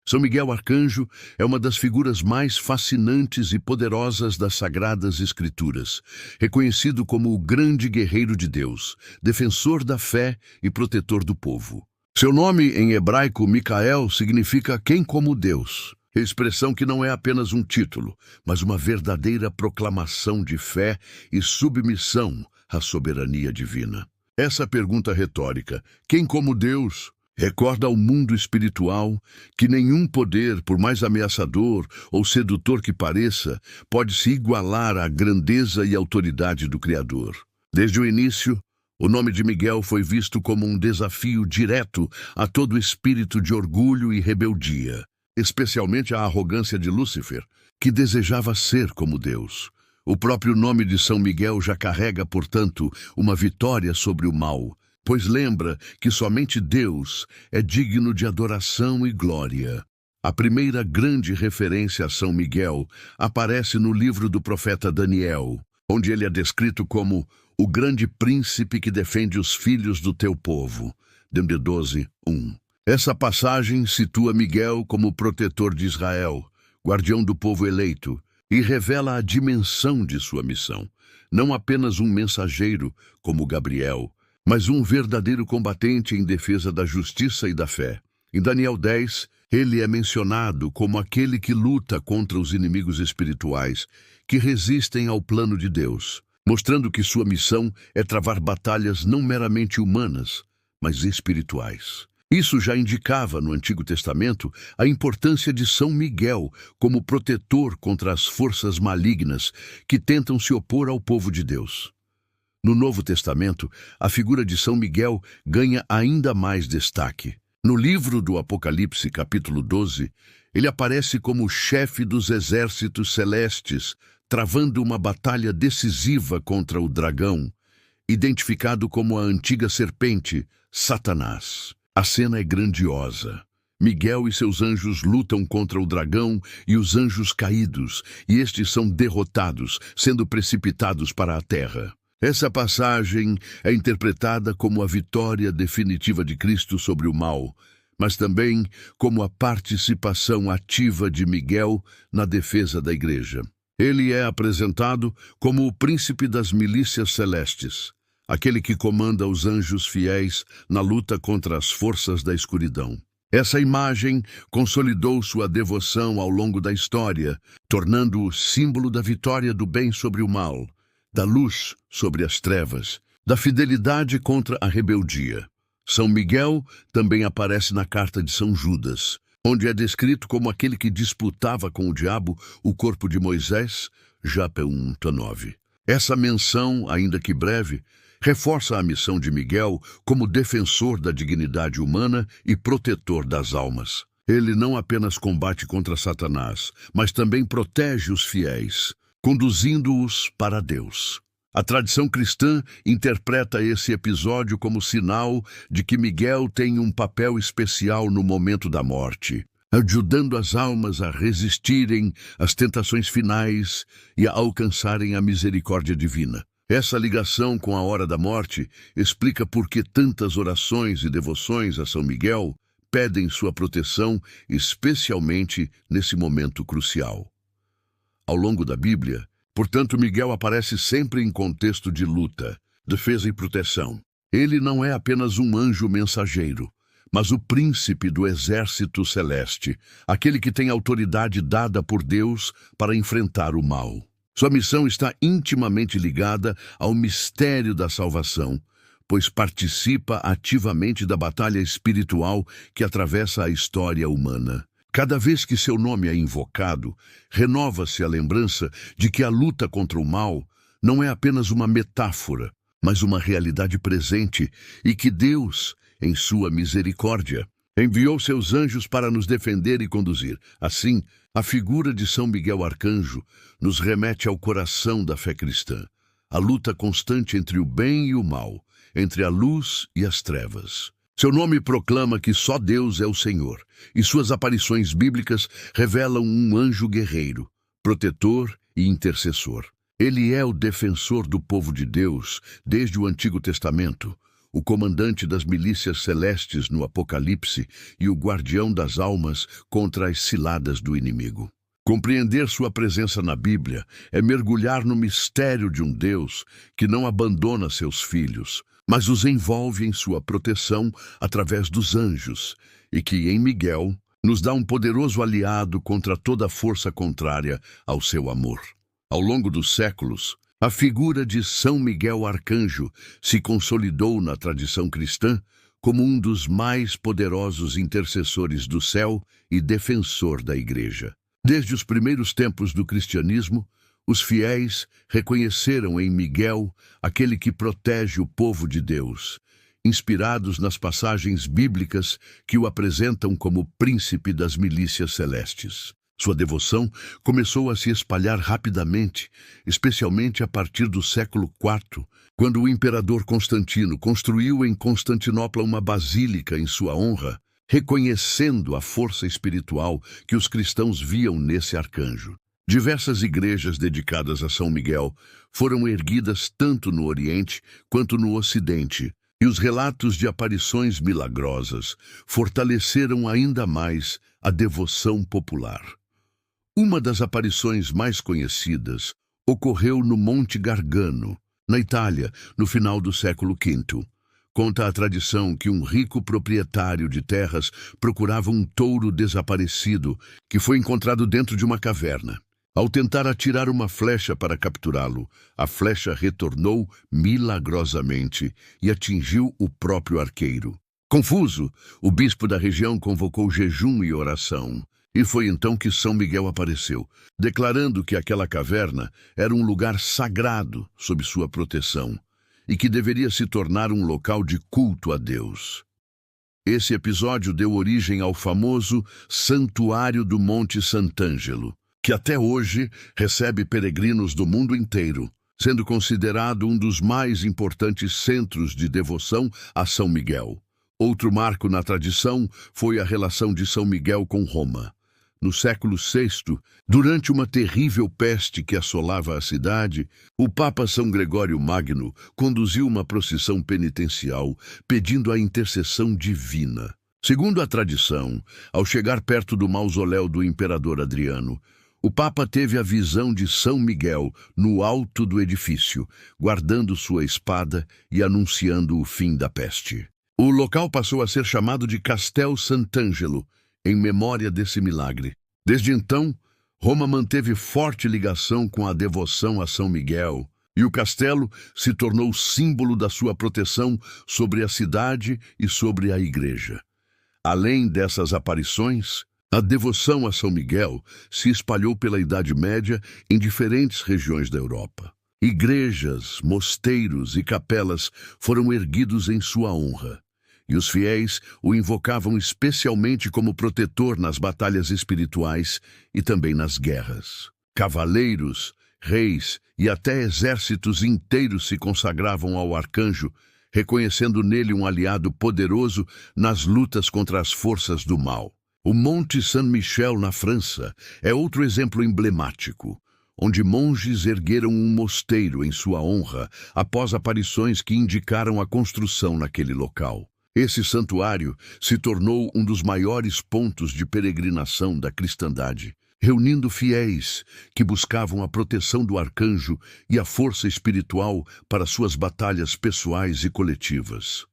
São Miguel Arcanjo é uma das figuras mais fascinantes e poderosas das Sagradas Escrituras, reconhecido como o grande guerreiro de Deus, defensor da fé e protetor do povo. Seu nome em hebraico, Micael, significa quem como Deus, expressão que não é apenas um título, mas uma verdadeira proclamação de fé e submissão à soberania divina. Essa pergunta retórica, quem como Deus, recorda ao mundo espiritual que nenhum poder, por mais ameaçador ou sedutor que pareça, pode se igualar à grandeza e autoridade do Criador. Desde o início, o nome de Miguel foi visto como um desafio direto a todo espírito de orgulho e rebeldia, especialmente a arrogância de Lúcifer, que desejava ser como Deus. O próprio nome de São Miguel já carrega, portanto, uma vitória sobre o mal, pois lembra que somente Deus é digno de adoração e glória. A primeira grande referência a São Miguel aparece no livro do profeta Daniel, onde ele é descrito como o grande príncipe que defende os filhos do teu povo. Daniel 12:1. Essa passagem situa Miguel como protetor de Israel, guardião do povo eleito, e revela a dimensão de sua missão. Não apenas um mensageiro, como Gabriel, mas um verdadeiro combatente em defesa da justiça e da fé. Em Daniel 10, ele é mencionado como aquele que luta contra os inimigos espirituais que resistem ao plano de Deus, mostrando que sua missão é travar batalhas não meramente humanas, mas espirituais. Isso já indicava no Antigo Testamento a importância de São Miguel como protetor contra as forças malignas que tentam se opor ao povo de Deus. No Novo Testamento, a figura de São Miguel ganha ainda mais destaque. No livro do Apocalipse, capítulo 12, ele aparece como o chefe dos exércitos celestes, travando uma batalha decisiva contra o dragão, identificado como a antiga serpente, Satanás. A cena é grandiosa. Miguel e seus anjos lutam contra o dragão e os anjos caídos, e estes são derrotados, sendo precipitados para a terra. Essa passagem é interpretada como a vitória definitiva de Cristo sobre o mal, mas também como a participação ativa de Miguel na defesa da igreja. Ele é apresentado como o príncipe das milícias celestes, aquele que comanda os anjos fiéis na luta contra as forças da escuridão. Essa imagem consolidou sua devoção ao longo da história, tornando-o símbolo da vitória do bem sobre o mal, da luz sobre as trevas, da fidelidade contra a rebeldia. São Miguel também aparece na carta de São Judas, onde é descrito como aquele que disputava com o diabo o corpo de Moisés, Jope 1:9. Essa menção, ainda que breve, reforça a missão de Miguel como defensor da dignidade humana e protetor das almas. Ele não apenas combate contra Satanás, mas também protege os fiéis, conduzindo-os para Deus. A tradição cristã interpreta esse episódio como sinal de que Miguel tem um papel especial no momento da morte, ajudando as almas a resistirem às tentações finais e a alcançarem a misericórdia divina. Essa ligação com a hora da morte explica por que tantas orações e devoções a São Miguel pedem sua proteção, especialmente nesse momento crucial. Ao longo da Bíblia, portanto, Miguel aparece sempre em contexto de luta, defesa e proteção. Ele não é apenas um anjo mensageiro, mas o príncipe do exército celeste, aquele que tem autoridade dada por Deus para enfrentar o mal. Sua missão está intimamente ligada ao mistério da salvação, pois participa ativamente da batalha espiritual que atravessa a história humana. Cada vez que seu nome é invocado, renova-se a lembrança de que a luta contra o mal não é apenas uma metáfora, mas uma realidade presente e que Deus, em sua misericórdia, enviou seus anjos para nos defender e conduzir. Assim, a figura de São Miguel Arcanjo nos remete ao coração da fé cristã, a luta constante entre o bem e o mal, entre a luz e as trevas. Seu nome proclama que só Deus é o Senhor, e suas aparições bíblicas revelam um anjo guerreiro, protetor e intercessor. Ele é o defensor do povo de Deus desde o Antigo Testamento, o comandante das milícias celestes no Apocalipse e o guardião das almas contra as ciladas do inimigo. Compreender sua presença na Bíblia é mergulhar no mistério de um Deus que não abandona seus filhos, mas os envolve em sua proteção através dos anjos, e que, em Miguel, nos dá um poderoso aliado contra toda força contrária ao seu amor. Ao longo dos séculos, a figura de São Miguel Arcanjo se consolidou na tradição cristã como um dos mais poderosos intercessores do céu e defensor da Igreja. Desde os primeiros tempos do cristianismo, os fiéis reconheceram em Miguel aquele que protege o povo de Deus, inspirados nas passagens bíblicas que o apresentam como príncipe das milícias celestes. Sua devoção começou a se espalhar rapidamente, especialmente a partir do século IV, quando o imperador Constantino construiu em Constantinopla uma basílica em sua honra, reconhecendo a força espiritual que os cristãos viam nesse arcanjo. Diversas igrejas dedicadas a São Miguel foram erguidas tanto no Oriente quanto no Ocidente, e os relatos de aparições milagrosas fortaleceram ainda mais a devoção popular. Uma das aparições mais conhecidas ocorreu no Monte Gargano, na Itália, no final do século V. Conta a tradição que um rico proprietário de terras procurava um touro desaparecido que foi encontrado dentro de uma caverna. Ao tentar atirar uma flecha para capturá-lo, a flecha retornou milagrosamente e atingiu o próprio arqueiro. Confuso, o bispo da região convocou jejum e oração. E foi então que São Miguel apareceu, declarando que aquela caverna era um lugar sagrado sob sua proteção e que deveria se tornar um local de culto a Deus. Esse episódio deu origem ao famoso Santuário do Monte Sant'Angelo, que até hoje recebe peregrinos do mundo inteiro, sendo considerado um dos mais importantes centros de devoção a São Miguel. Outro marco na tradição foi a relação de São Miguel com Roma. No século VI, durante uma terrível peste que assolava a cidade, o Papa São Gregório Magno conduziu uma procissão penitencial pedindo a intercessão divina. Segundo a tradição, ao chegar perto do mausoléu do imperador Adriano, o Papa teve a visão de São Miguel no alto do edifício, guardando sua espada e anunciando o fim da peste. O local passou a ser chamado de Castel Sant'Angelo, em memória desse milagre. Desde então, Roma manteve forte ligação com a devoção a São Miguel, e o castelo se tornou símbolo da sua proteção sobre a cidade e sobre a igreja. Além dessas aparições, a devoção a São Miguel se espalhou pela Idade Média em diferentes regiões da Europa. Igrejas, mosteiros e capelas foram erguidos em sua honra, e os fiéis o invocavam especialmente como protetor nas batalhas espirituais e também nas guerras. Cavaleiros, reis e até exércitos inteiros se consagravam ao arcanjo, reconhecendo nele um aliado poderoso nas lutas contra as forças do mal. O Monte Saint-Michel, na França, é outro exemplo emblemático, onde monges ergueram um mosteiro em sua honra após aparições que indicaram a construção naquele local. Esse santuário se tornou um dos maiores pontos de peregrinação da cristandade, reunindo fiéis que buscavam a proteção do arcanjo e a força espiritual para suas batalhas pessoais e coletivas.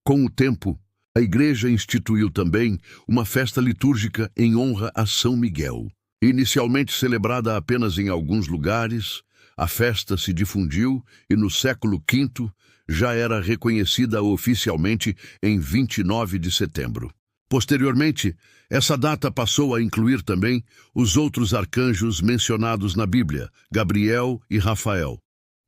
Com o tempo, a Igreja instituiu também uma festa litúrgica em honra a São Miguel. Inicialmente celebrada apenas em alguns lugares, a festa se difundiu e no século V já era reconhecida oficialmente em 29 de setembro. Posteriormente, essa data passou a incluir também os outros arcanjos mencionados na Bíblia, Gabriel e Rafael.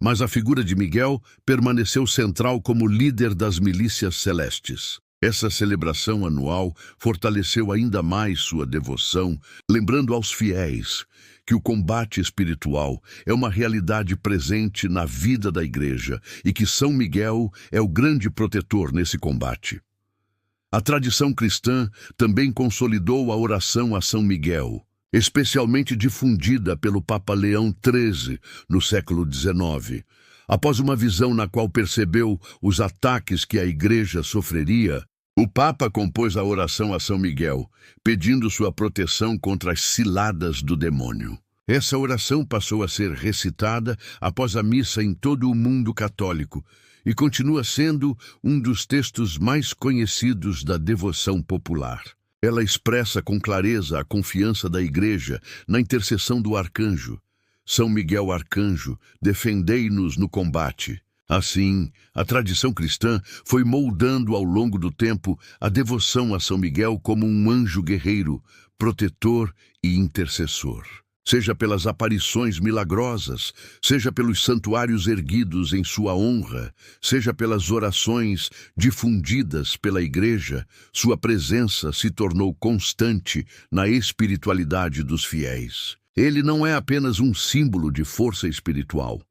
Mas a figura de Miguel permaneceu central como líder das milícias celestes. Essa celebração anual fortaleceu ainda mais sua devoção, lembrando aos fiéis que o combate espiritual é uma realidade presente na vida da Igreja e que São Miguel é o grande protetor nesse combate. A tradição cristã também consolidou a oração a São Miguel, especialmente difundida pelo Papa Leão XIII no século XIX. Após uma visão na qual percebeu os ataques que a igreja sofreria, o Papa compôs a oração a São Miguel, pedindo sua proteção contra as ciladas do demônio. Essa oração passou a ser recitada após a missa em todo o mundo católico e continua sendo um dos textos mais conhecidos da devoção popular. Ela expressa com clareza a confiança da Igreja na intercessão do arcanjo. São Miguel Arcanjo, defendei-nos no combate. Assim, a tradição cristã foi moldando ao longo do tempo a devoção a São Miguel como um anjo guerreiro, protetor e intercessor. Seja pelas aparições milagrosas, seja pelos santuários erguidos em sua honra, seja pelas orações difundidas pela Igreja, sua presença se tornou constante na espiritualidade dos fiéis. Ele não é apenas um símbolo de força espiritual,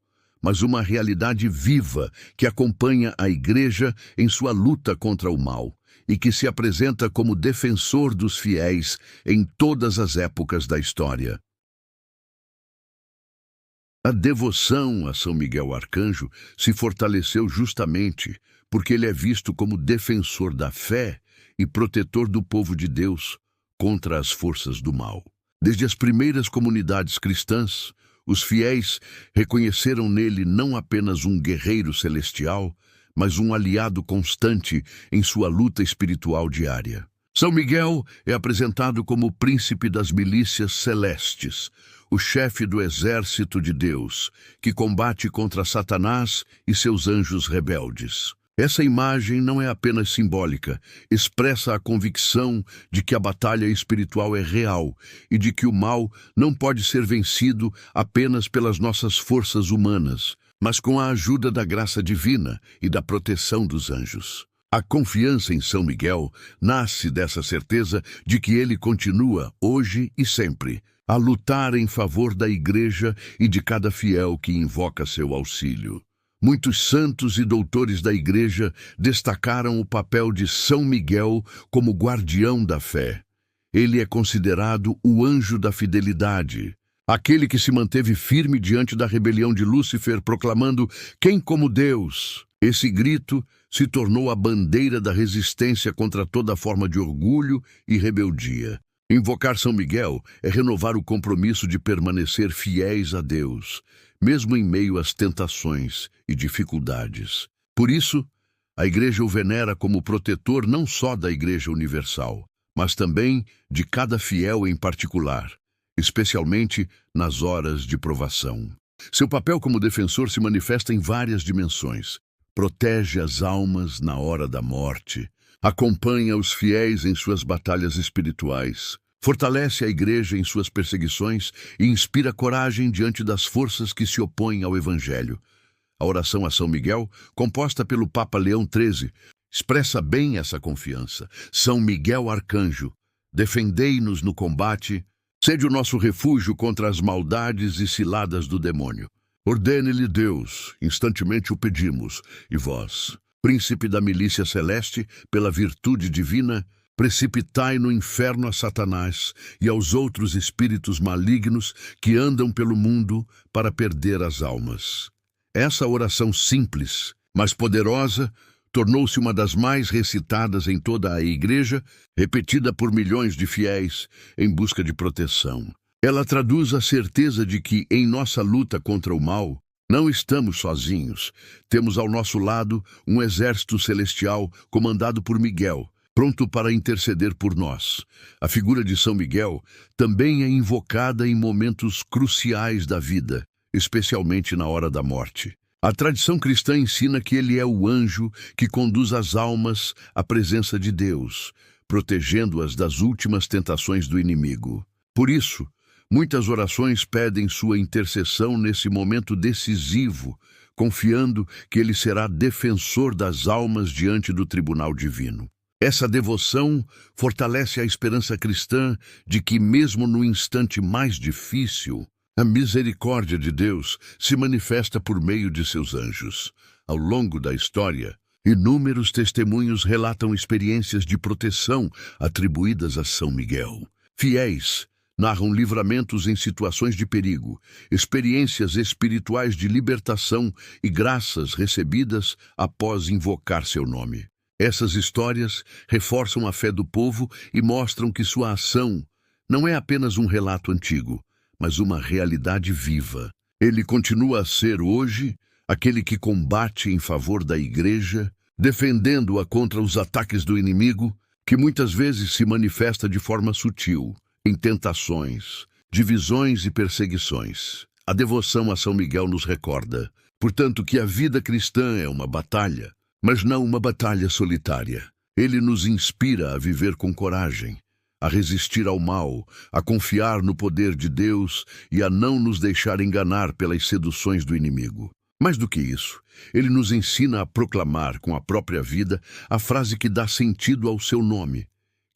mas uma realidade viva que acompanha a Igreja em sua luta contra o mal e que se apresenta como defensor dos fiéis em todas as épocas da história. A devoção a São Miguel Arcanjo se fortaleceu justamente porque ele é visto como defensor da fé e protetor do povo de Deus contra as forças do mal. Desde as primeiras comunidades cristãs, os fiéis reconheceram nele não apenas um guerreiro celestial, mas um aliado constante em sua luta espiritual diária. São Miguel é apresentado como o príncipe das milícias celestes, o chefe do exército de Deus, que combate contra Satanás e seus anjos rebeldes. Essa imagem não é apenas simbólica, expressa a convicção de que a batalha espiritual é real e de que o mal não pode ser vencido apenas pelas nossas forças humanas, mas com a ajuda da graça divina e da proteção dos anjos. A confiança em São Miguel nasce dessa certeza de que ele continua, hoje e sempre, a lutar em favor da Igreja e de cada fiel que invoca seu auxílio. Muitos santos e doutores da Igreja destacaram o papel de São Miguel como guardião da fé. Ele é considerado o anjo da fidelidade, aquele que se manteve firme diante da rebelião de Lúcifer, proclamando "Quem como Deus?". Esse grito se tornou a bandeira da resistência contra toda forma de orgulho e rebeldia. Invocar São Miguel é renovar o compromisso de permanecer fiéis a Deus, mesmo em meio às tentações e dificuldades. Por isso, a Igreja o venera como protetor não só da Igreja Universal, mas também de cada fiel em particular, especialmente nas horas de provação. Seu papel como defensor se manifesta em várias dimensões. Protege as almas na hora da morte, acompanha os fiéis em suas batalhas espirituais, fortalece a Igreja em suas perseguições e inspira coragem diante das forças que se opõem ao Evangelho. A oração a São Miguel, composta pelo Papa Leão XIII, expressa bem essa confiança. São Miguel Arcanjo, defendei-nos no combate, sede o nosso refúgio contra as maldades e ciladas do demônio. Ordene-lhe Deus, instantemente o pedimos, e vós, príncipe da milícia celeste, pela virtude divina, precipitai no inferno a Satanás e aos outros espíritos malignos que andam pelo mundo para perder as almas. Essa oração simples, mas poderosa, tornou-se uma das mais recitadas em toda a Igreja, repetida por milhões de fiéis em busca de proteção. Ela traduz a certeza de que, em nossa luta contra o mal, não estamos sozinhos. Temos ao nosso lado um exército celestial comandado por Miguel, pronto para interceder por nós. A figura de São Miguel também é invocada em momentos cruciais da vida, especialmente na hora da morte. A tradição cristã ensina que ele é o anjo que conduz as almas à presença de Deus, protegendo-as das últimas tentações do inimigo. Por isso, muitas orações pedem sua intercessão nesse momento decisivo, confiando que ele será defensor das almas diante do tribunal divino. Essa devoção fortalece a esperança cristã de que, mesmo no instante mais difícil, a misericórdia de Deus se manifesta por meio de seus anjos. Ao longo da história, inúmeros testemunhos relatam experiências de proteção atribuídas a São Miguel. Fiéis, narram livramentos em situações de perigo, experiências espirituais de libertação e graças recebidas após invocar seu nome. Essas histórias reforçam a fé do povo e mostram que sua ação não é apenas um relato antigo, mas uma realidade viva. Ele continua a ser hoje aquele que combate em favor da igreja, defendendo-a contra os ataques do inimigo, que muitas vezes se manifesta de forma sutil, em tentações, divisões e perseguições. A devoção a São Miguel nos recorda, portanto, que a vida cristã é uma batalha, mas não uma batalha solitária. Ele nos inspira a viver com coragem, a resistir ao mal, a confiar no poder de Deus e a não nos deixar enganar pelas seduções do inimigo. Mais do que isso, ele nos ensina a proclamar com a própria vida a frase que dá sentido ao seu nome: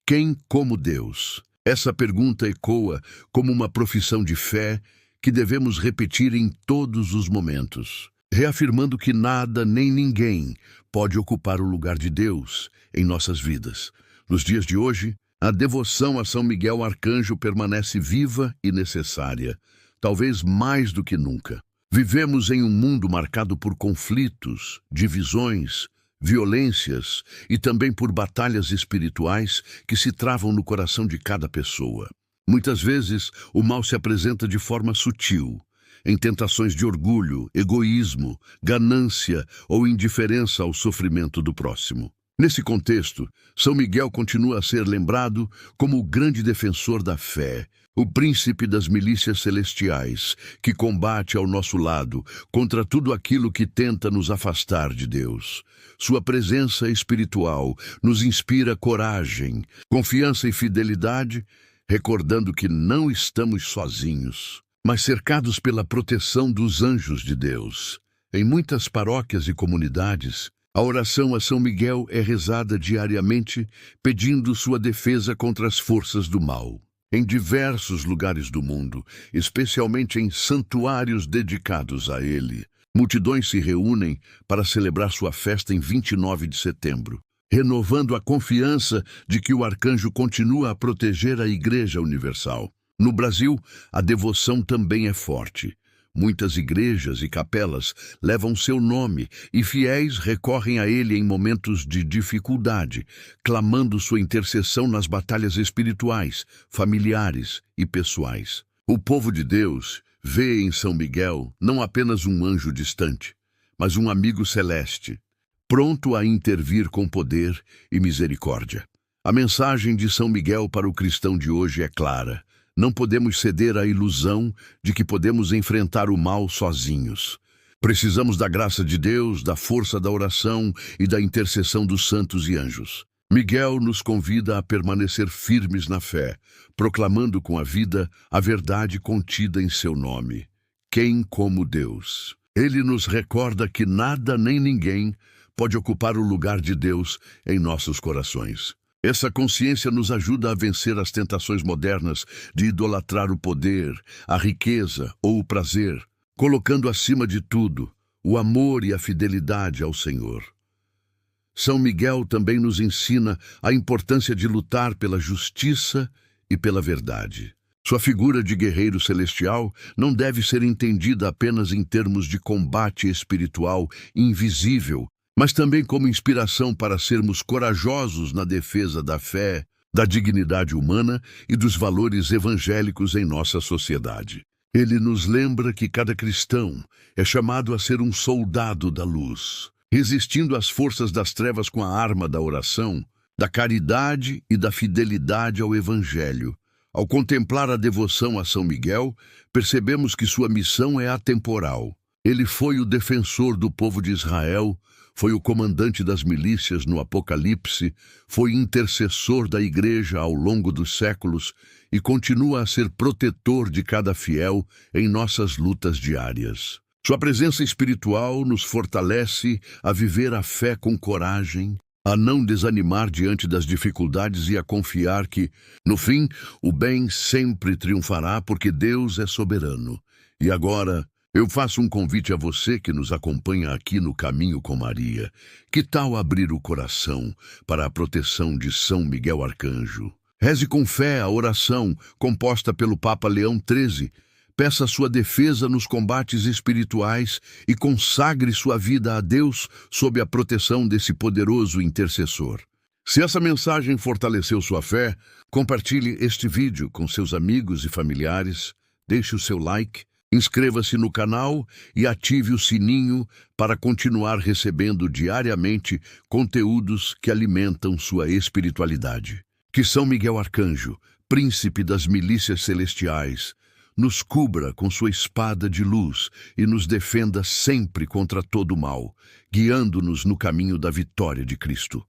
quem como Deus? Essa pergunta ecoa como uma profissão de fé que devemos repetir em todos os momentos, reafirmando que nada nem ninguém pode ocupar o lugar de Deus em nossas vidas. Nos dias de hoje, a devoção a São Miguel Arcanjo permanece viva e necessária, talvez mais do que nunca. Vivemos em um mundo marcado por conflitos, divisões, violências e também por batalhas espirituais que se travam no coração de cada pessoa. Muitas vezes, o mal se apresenta de forma sutil, em tentações de orgulho, egoísmo, ganância ou indiferença ao sofrimento do próximo. Nesse contexto, São Miguel continua a ser lembrado como o grande defensor da fé, o príncipe das milícias celestiais, que combate ao nosso lado contra tudo aquilo que tenta nos afastar de Deus. Sua presença espiritual nos inspira coragem, confiança e fidelidade, recordando que não estamos sozinhos, mas cercados pela proteção dos anjos de Deus. Em muitas paróquias e comunidades, a oração a São Miguel é rezada diariamente, pedindo sua defesa contra as forças do mal. Em diversos lugares do mundo, especialmente em santuários dedicados a ele, multidões se reúnem para celebrar sua festa em 29 de setembro, renovando a confiança de que o arcanjo continua a proteger a Igreja Universal. No Brasil, a devoção também é forte. Muitas igrejas e capelas levam seu nome e fiéis recorrem a ele em momentos de dificuldade, clamando sua intercessão nas batalhas espirituais, familiares e pessoais. O povo de Deus vê em São Miguel não apenas um anjo distante, mas um amigo celeste, pronto a intervir com poder e misericórdia. A mensagem de São Miguel para o cristão de hoje é clara. Não podemos ceder à ilusão de que podemos enfrentar o mal sozinhos. Precisamos da graça de Deus, da força da oração e da intercessão dos santos e anjos. Miguel nos convida a permanecer firmes na fé, proclamando com a vida a verdade contida em seu nome. Quem como Deus? Ele nos recorda que nada nem ninguém pode ocupar o lugar de Deus em nossos corações. Essa consciência nos ajuda a vencer as tentações modernas de idolatrar o poder, a riqueza ou o prazer, colocando acima de tudo o amor e a fidelidade ao Senhor. São Miguel também nos ensina a importância de lutar pela justiça e pela verdade. Sua figura de guerreiro celestial não deve ser entendida apenas em termos de combate espiritual invisível, mas também como inspiração para sermos corajosos na defesa da fé, da dignidade humana e dos valores evangélicos em nossa sociedade. Ele nos lembra que cada cristão é chamado a ser um soldado da luz, resistindo às forças das trevas com a arma da oração, da caridade e da fidelidade ao Evangelho. Ao contemplar a devoção a São Miguel, percebemos que sua missão é atemporal. Ele foi o defensor do povo de Israel, foi o comandante das milícias no Apocalipse, foi intercessor da Igreja ao longo dos séculos e continua a ser protetor de cada fiel em nossas lutas diárias. Sua presença espiritual nos fortalece a viver a fé com coragem, a não desanimar diante das dificuldades e a confiar que, no fim, o bem sempre triunfará porque Deus é soberano. E agora, eu faço um convite a você que nos acompanha aqui no Caminho com Maria. Que tal abrir o coração para a proteção de São Miguel Arcanjo? Reze com fé a oração composta pelo Papa Leão XIII. Peça sua defesa nos combates espirituais e consagre sua vida a Deus sob a proteção desse poderoso intercessor. Se essa mensagem fortaleceu sua fé, compartilhe este vídeo com seus amigos e familiares, deixe o seu like, inscreva-se no canal e ative o sininho para continuar recebendo diariamente conteúdos que alimentam sua espiritualidade. Que São Miguel Arcanjo, príncipe das milícias celestiais, nos cubra com sua espada de luz e nos defenda sempre contra todo o mal, guiando-nos no caminho da vitória de Cristo.